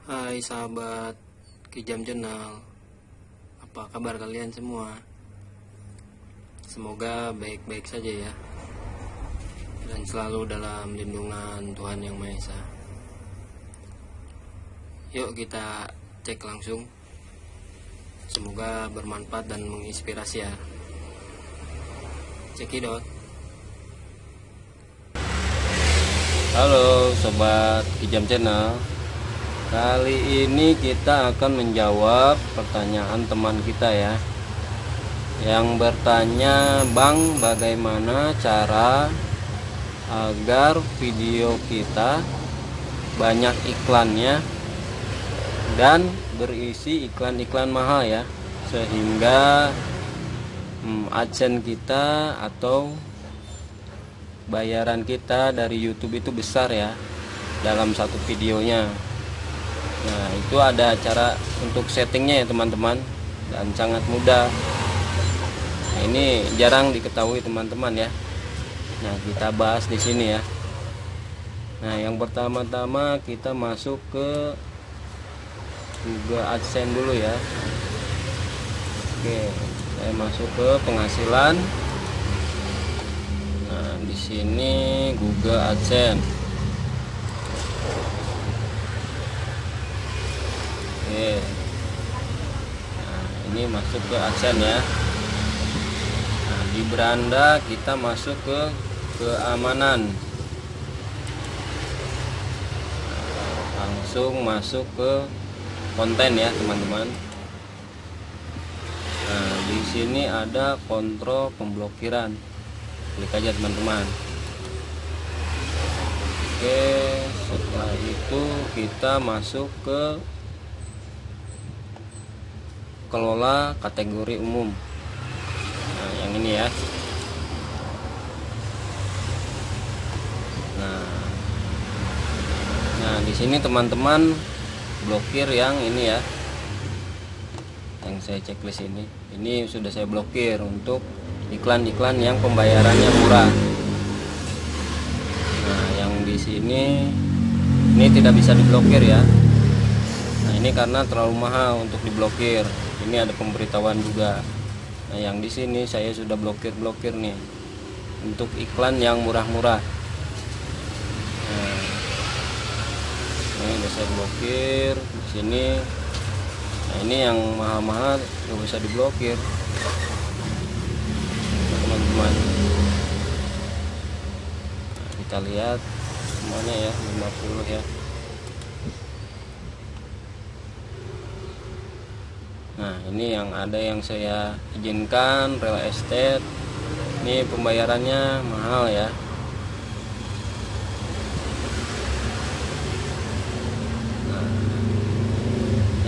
Hai sahabat Kijam Jurnal, apa kabar kalian semua? Semoga baik-baik saja ya, dan selalu dalam lindungan Tuhan Yang Maha Esa. Yuk kita cek langsung, semoga bermanfaat dan menginspirasi ya. Cekidot. Halo sobat Kijam Channel. Kali ini kita akan menjawab pertanyaan teman kita ya, yang bertanya, Bang, bagaimana cara agar video kita banyak iklannya dan berisi iklan-iklan mahal ya, sehingga AdSense kita atau bayaran kita dari YouTube itu besar ya dalam satu videonya. Nah, itu ada cara untuk settingnya ya teman-teman, dan sangat mudah. Nah, ini jarang diketahui teman-teman ya. Nah, kita bahas di sini ya. Nah, yang pertama-tama kita masuk ke Google AdSense dulu ya. Oke, saya masuk ke penghasilan. Nah, di sini Google AdSense. Oke. Nah, ini masuk ke AdSense ya. Nah, di beranda kita masuk ke keamanan. Nah, langsung masuk ke konten ya teman-teman. Nah, di sini ada kontrol pemblokiran. Klik aja teman-teman. Oke, setelah itu kita masuk ke kelola kategori umum. Nah, yang ini ya. Nah, di sini teman-teman blokir yang ini ya, yang saya checklist ini. Ini sudah saya blokir untuk iklan-iklan yang pembayarannya murah. Nah, yang di sini ini tidak bisa diblokir ya. Nah, ini karena terlalu mahal untuk diblokir. Ini ada pemberitahuan juga. Nah, yang di sini saya sudah blokir nih untuk iklan yang murah-murah. Nah, ini udah saya blokir di sini. Nah, ini yang mahal-mahal nggak bisa diblokir, nah, teman-teman. Nah, kita lihat semuanya ya, 50 ya. Nah, ini yang ada yang saya izinkan, real estate. Ini pembayarannya mahal ya. Nah,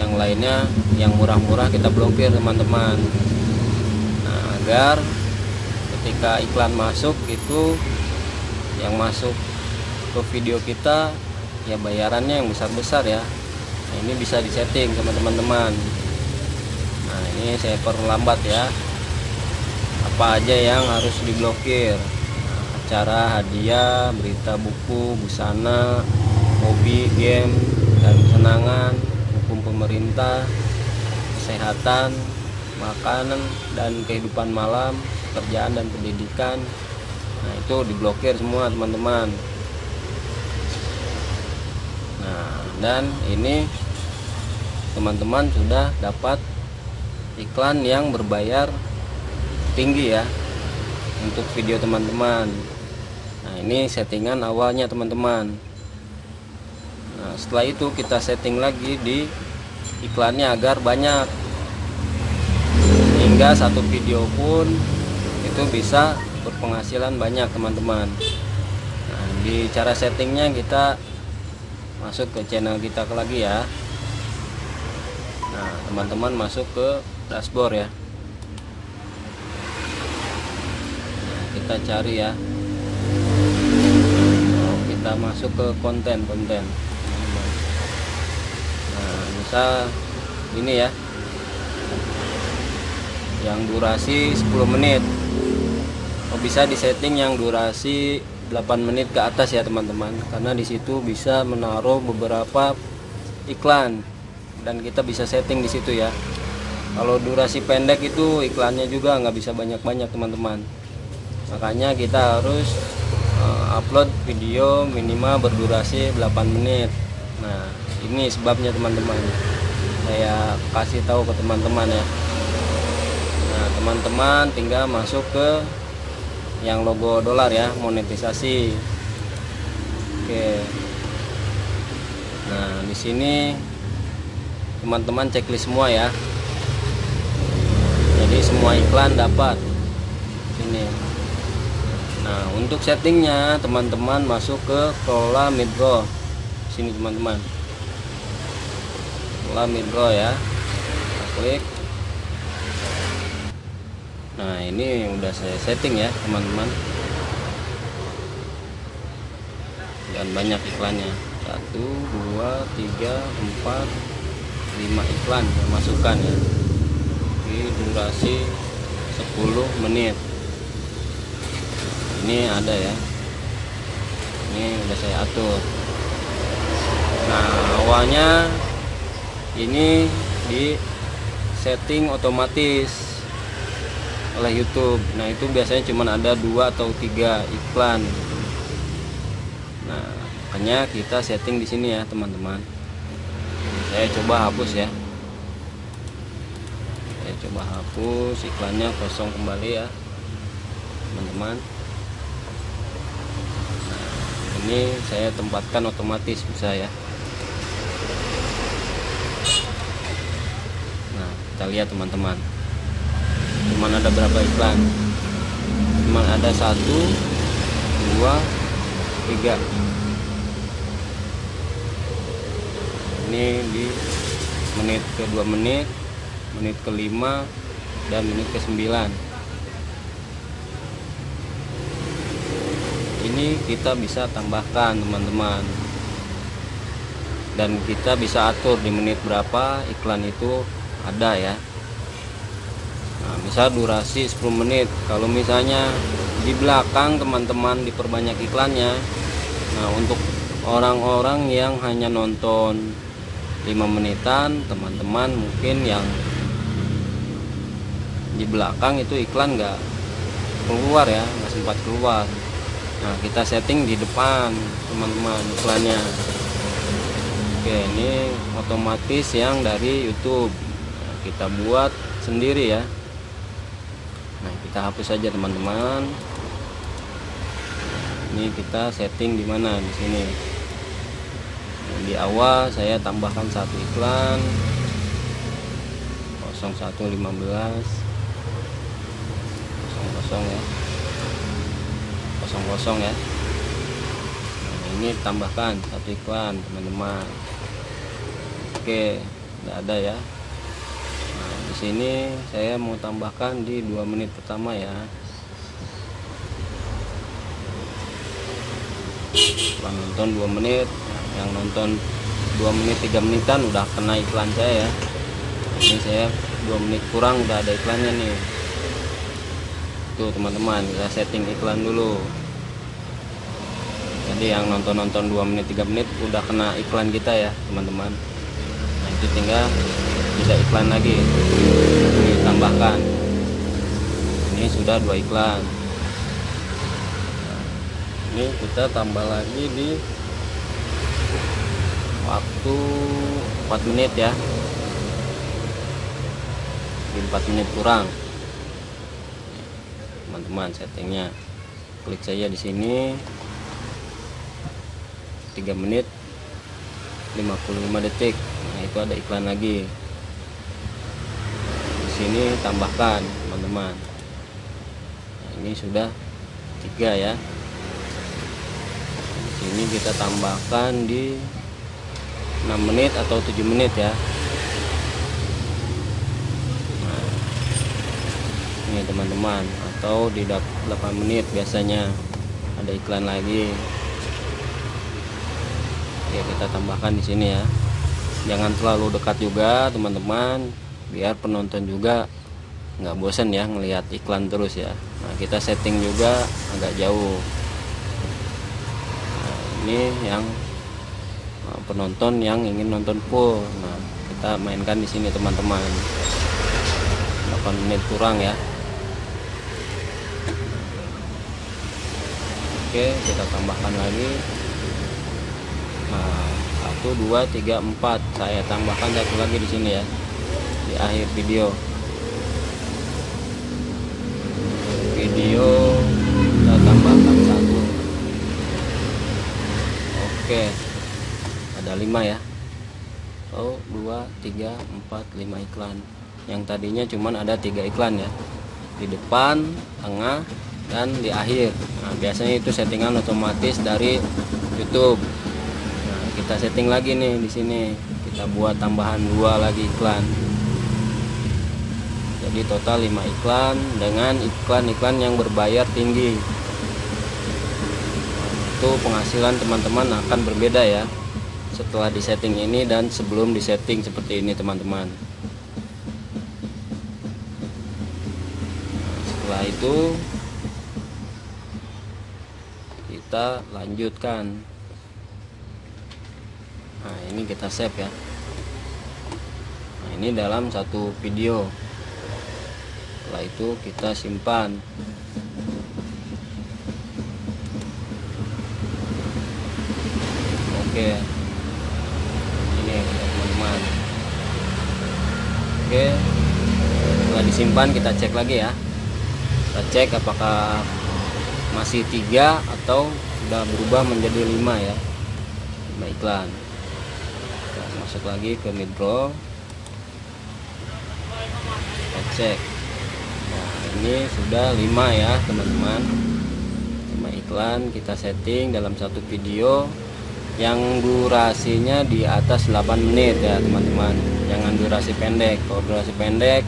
yang lainnya yang murah-murah kita blokir teman-teman. Nah, agar ketika iklan masuk itu yang masuk ke video kita ya bayarannya yang besar-besar ya. Nah, ini bisa disetting sama teman-teman. Nah, ini saya perlambat ya, apa aja yang harus diblokir. Nah, acara, hadiah, berita, buku, busana, hobi, game, dan kesenangan, hukum pemerintah, kesehatan, makanan, dan kehidupan malam, pekerjaan dan pendidikan. Nah, itu diblokir semua teman-teman. Nah, dan ini teman-teman sudah dapat iklan yang berbayar tinggi ya untuk video teman-teman. Nah, ini settingan awalnya teman-teman. Nah, setelah itu kita setting lagi di iklannya agar banyak, hingga satu video pun itu bisa berpenghasilan banyak teman-teman. Nah, di cara settingnya kita masuk ke channel kita lagi ya. Nah, teman-teman masuk ke dashboard ya. Nah, kita cari ya. Kita masuk ke konten. Nah, misal ini ya, yang durasi 10 menit. Bisa disetting yang durasi 8 menit ke atas ya teman-teman, karena disitu bisa menaruh beberapa iklan, dan kita bisa setting di situ ya. Kalau durasi pendek itu iklannya juga nggak bisa banyak-banyak teman-teman. Makanya kita harus upload video minimal berdurasi 8 menit. Nah, ini sebabnya teman-teman. Saya kasih tahu ke teman-teman ya. Nah, teman-teman tinggal masuk ke yang logo dolar ya, monetisasi. Oke. Nah, di sini teman-teman checklist semua ya. Jadi semua iklan dapat sini. Nah, untuk settingnya teman-teman masuk ke kelola midroll sini teman-teman. Kelola midroll ya. Kita klik. Nah, ini udah saya setting ya teman-teman. Dan banyak iklannya. 1, 2, 3, 4, 5 iklan yang masukkan ya. Di durasi 10 menit. Ini ada ya, ini udah saya atur. Nah, awalnya ini di setting otomatis oleh YouTube. Nah, itu biasanya cuma ada 2 atau 3 iklan. Nah, makanya kita setting di sini ya teman-teman. Saya coba hapus ya. Saya coba hapus iklannya, kosong kembali ya teman-teman. Ini saya tempatkan otomatis bisa ya. Nah, kita lihat teman-teman, cuman ada berapa iklan? Cuman ada 1, 2, 3. Ini di menit ke 2 menit, menit ke 5, dan menit ke 9. Ini kita bisa tambahkan teman-teman, dan kita bisa atur di menit berapa iklan itu ada ya. Nah, misal durasi 10 menit. Kalau misalnya di belakang teman-teman diperbanyak iklannya. Nah, untuk orang-orang yang hanya nonton 5 menitan, teman-teman mungkin yang di belakang itu iklan nggak keluar ya, nggak sempat keluar. Nah, kita setting di depan teman-teman iklannya. Oke, ini otomatis yang dari YouTube. Nah, kita buat sendiri ya. Nah, kita hapus saja teman-teman. Ini kita setting di mana? Di sini. Nah, di awal saya tambahkan 1 iklan 0115 00 ya. 00 ya. Nah, ini tambahkan 1 iklan teman-teman. Oke, tidak ada ya. Nah, di sini saya mau tambahkan di 2 menit pertama ya. Setelah nonton 2 menit, yang nonton 2 menit 3 menitan udah kena iklan saya ya. Ini saya 2 menit kurang udah ada iklannya nih. Tuh teman-teman, kita setting iklan dulu. Jadi yang nonton 2 menit 3 menit udah kena iklan kita ya teman-teman. Nah, itu tinggal tidak iklan lagi, ditambahkan. Ini sudah 2 iklan. Nah, ini kita tambah lagi di waktu 4 menit ya. Di 4 menit kurang teman-teman settingnya. Klik saja di sini, 3 menit 55 detik. Nah, itu ada iklan lagi. Di sini tambahkan teman-teman. Nah, ini sudah 3 ya. Di sini kita tambahkan di 6 menit atau 7 menit ya. Nah, ini teman-teman, atau di 8 menit biasanya ada iklan lagi. Oke, kita tambahkan di sini ya. Jangan terlalu dekat juga teman-teman, biar penonton juga nggak bosan ya ngelihat iklan terus ya. Nah, kita setting juga agak jauh. Nah, ini yang penonton yang ingin nonton full. Nah, kita mainkan di sini teman-teman. 8 menit kurang ya. Oke, kita tambahkan lagi. Nah, 1 2 3 4. Saya tambahkan satu lagi di sini ya, di akhir video. Kita tambahkan 1. Oke, ada 5 ya. 1 2 3 4 5 iklan. Yang tadinya cuman ada 3 iklan ya, di depan, tengah, dan di akhir. Nah, biasanya itu settingan otomatis dari YouTube. Nah, kita setting lagi nih di sini. Kita buat tambahan 2 lagi iklan. Jadi total 5 iklan dengan iklan-iklan yang berbayar tinggi. Itu penghasilan teman-teman akan berbeda ya, setelah disetting ini dan sebelum disetting seperti ini teman-teman. Setelah itu kita lanjutkan. Nah, ini kita save ya. Nah, ini dalam satu video. Setelah itu kita simpan. Oke, ini ya teman-teman. Oke, setelah disimpan kita cek lagi ya. Kita cek apakah masih 3 atau sudah berubah menjadi 5 ya, 5 iklan. Kita masuk lagi ke midroll, kita cek. Nah, ini sudah 5 ya teman-teman, 5 iklan kita setting dalam satu video yang durasinya di atas 8 menit ya teman-teman. Jangan durasi pendek. Kalau durasi pendek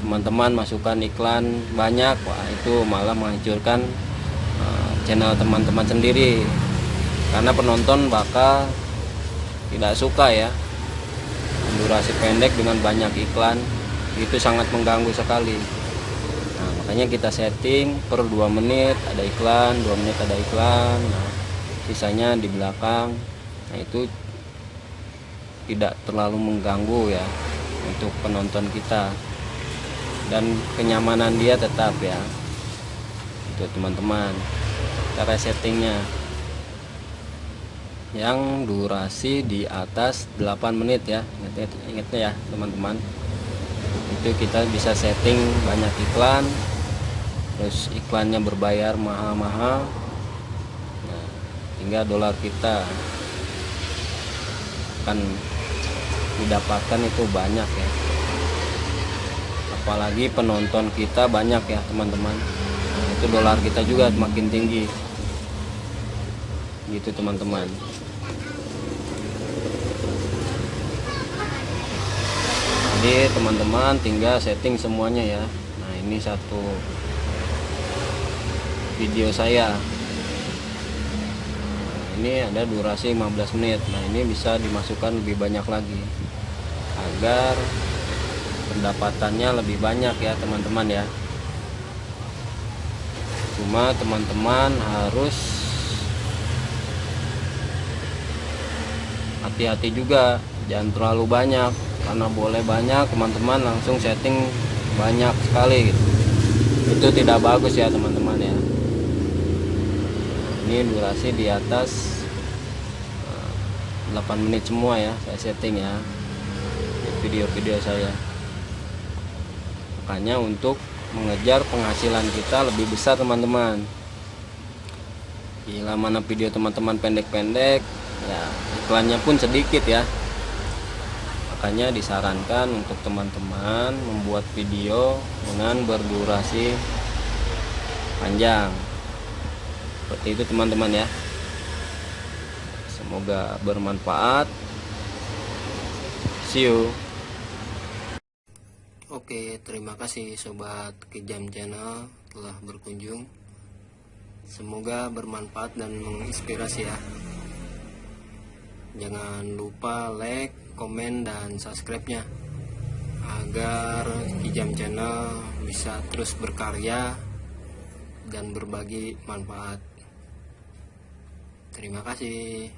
teman-teman masukkan iklan banyak, wah itu malah menghancurkan channel teman-teman sendiri, karena penonton bakal tidak suka ya. Durasi pendek dengan banyak iklan itu sangat mengganggu sekali. Nah, makanya kita setting per 2 menit ada iklan, 2 menit ada iklan. Nah, sisanya di belakang. Nah, itu tidak terlalu mengganggu ya untuk penonton kita, dan kenyamanan dia tetap ya. Itu teman-teman cara settingnya yang durasi di atas 8 menit ya. Ingatnya ya teman-teman, itu kita bisa setting banyak iklan, terus iklannya berbayar mahal-mahal. Nah, hingga dolar kita akan didapatkan itu banyak ya, apalagi penonton kita banyak ya teman-teman. Nah, itu dolar kita juga makin tinggi gitu teman-teman. Jadi teman-teman tinggal setting semuanya ya. Nah, ini satu video saya. Nah, ini ada durasi 15 menit. Nah, ini bisa dimasukkan lebih banyak lagi agar pendapatannya lebih banyak ya teman-teman ya. Cuma teman-teman harus hati-hati juga, jangan terlalu banyak, karena boleh banyak teman-teman langsung setting banyak sekali gitu. Itu tidak bagus ya teman-teman ya. Ini durasi di atas 8 menit semua ya saya setting ya di video-video saya. Makanya untuk mengejar penghasilan kita lebih besar teman-teman, bila mana video teman-teman pendek-pendek ya, iklannya pun sedikit ya. Makanya disarankan untuk teman-teman membuat video dengan berdurasi panjang seperti itu teman-teman ya. Semoga bermanfaat. See you. Oke, terima kasih sobat Kejam Channel telah berkunjung. Semoga bermanfaat dan menginspirasi ya. Jangan lupa like, komen, dan subscribe-nya agar Kijam Channel bisa terus berkarya dan berbagi manfaat. Terima kasih.